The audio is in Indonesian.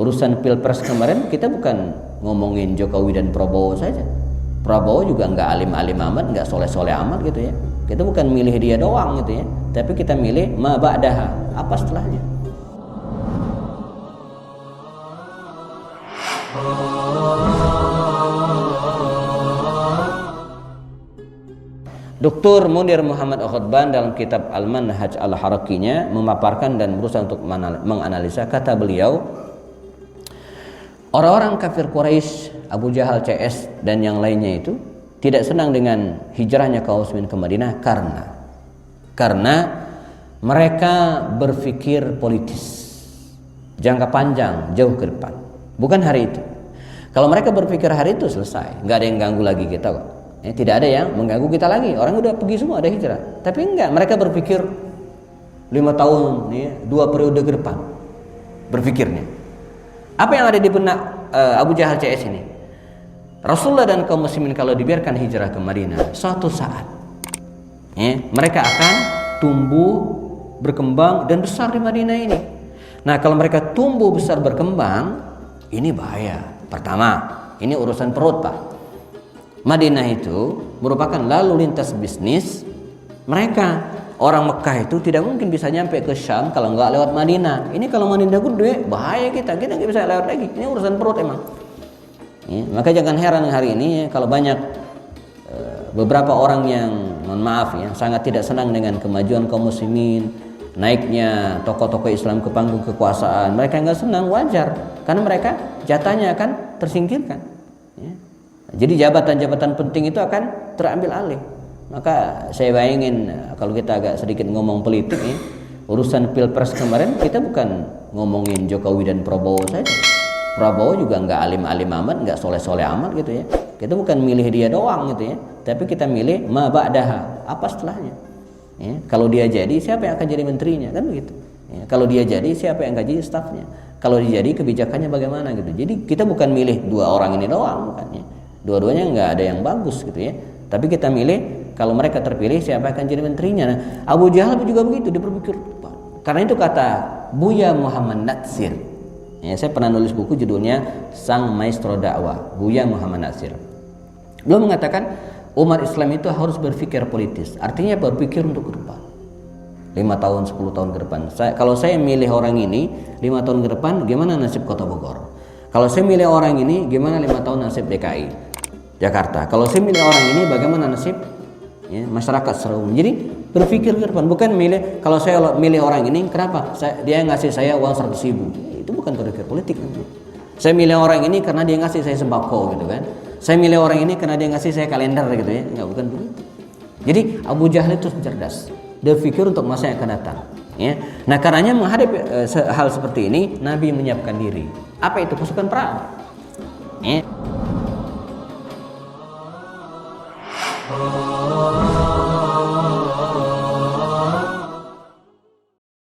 Urusan Pilpres kemarin kita bukan ngomongin Jokowi dan Prabowo saja. Prabowo juga nggak alim-alim amat, nggak soleh-soleh amat gitu ya. Kita bukan milih dia doang gitu ya, tapi kita milih ma ba'daha, apa setelahnya. Dr. Munir Muhammad Al-Khutban dalam kitab Al-Manhaj Al-Harakinya memaparkan dan berusaha untuk menganalisa. Kata beliau, orang-orang kafir Quraisy, Abu Jahal, CS dan yang lainnya itu tidak senang dengan hijrahnya kaum muslimin ke Madinah karena mereka berpikir politis jangka panjang, jauh ke depan, bukan hari itu. Kalau mereka berpikir hari itu selesai, nggak ada yang ganggu lagi kita kok. Tidak ada yang mengganggu kita lagi. Orang udah pergi semua, ada hijrah. Tapi enggak, mereka berpikir 5 tahun, 2 periode ke depan berpikirnya. Apa yang ada di benak Abu Jahal CS ini? Rasulullah dan kaum muslimin kalau dibiarkan hijrah ke Madinah, suatu saat mereka akan tumbuh, berkembang dan besar di Madinah ini. Nah, kalau mereka tumbuh, besar, berkembang, ini bahaya. Pertama, ini urusan perut, Pak. Madinah itu merupakan lalu lintas bisnis mereka. Orang Mekah itu tidak mungkin bisa nyampe ke Syam kalau nggak lewat Madinah. Ini kalau Madinah gede, bahaya kita nggak bisa lewat lagi. Ini urusan perut emang. Maka jangan heran hari ini kalau banyak beberapa orang yang, mohon maaf ya, sangat tidak senang dengan kemajuan kaum muslimin, naiknya tokoh-tokoh Islam ke panggung kekuasaan. Mereka nggak senang, wajar, karena mereka jatahnya akan tersingkirkan. Jadi jabatan-jabatan penting itu akan terambil alih. Maka saya bayangin kalau kita agak sedikit ngomong politik urusan Pilpres kemarin kita bukan ngomongin Jokowi dan Prabowo saja. Prabowo juga nggak alim-alim amat, nggak soleh-soleh amat gitu ya. Kita bukan milih dia doang gitu ya, tapi kita milih ma ba'daha, apa setelahnya. Kalau dia jadi, siapa yang akan jadi menterinya, kan begitu. Kalau dia jadi, siapa yang akan jadi stafnya. Kalau dia jadi, kebijakannya bagaimana gitu. Jadi kita bukan milih 2 orang ini doang, bukan ya. Dua-duanya nggak ada yang bagus gitu ya, tapi kita milih kalau mereka terpilih siapa akan jadi menterinya. Nah, Abu Jahal juga begitu, dia berpikir. Karena itu kata Buya Muhammad Natsir, saya pernah nulis buku judulnya Sang Maestro Dakwah, Buya Muhammad Natsir. Beliau mengatakan umat Islam itu harus berpikir politis, artinya berpikir untuk ke depan, 5 tahun, 10 tahun ke depan. Kalau saya milih orang ini 5 tahun ke depan, gimana nasib Kota Bogor? Kalau saya milih orang ini, gimana 5 tahun nasib DKI Jakarta? Kalau saya milih orang ini, bagaimana nasib masyarakat secara umum? Jadi berpikir ke depan, bukan milih. Kalau saya milih orang ini, kenapa? Dia ngasih saya uang 100.000. Itu bukan berpikir politik. Saya milih orang ini karena dia ngasih saya sembako gitu kan. Saya milih orang ini karena dia ngasih saya kalender gitu ya. Enggak, bukan begitu. Jadi Abu Jahal itu cerdas, dia berpikir untuk masa yang akan datang. Nah, karenanya menghadapi hal seperti ini, Nabi menyiapkan diri. Apa itu? Pasukan perang.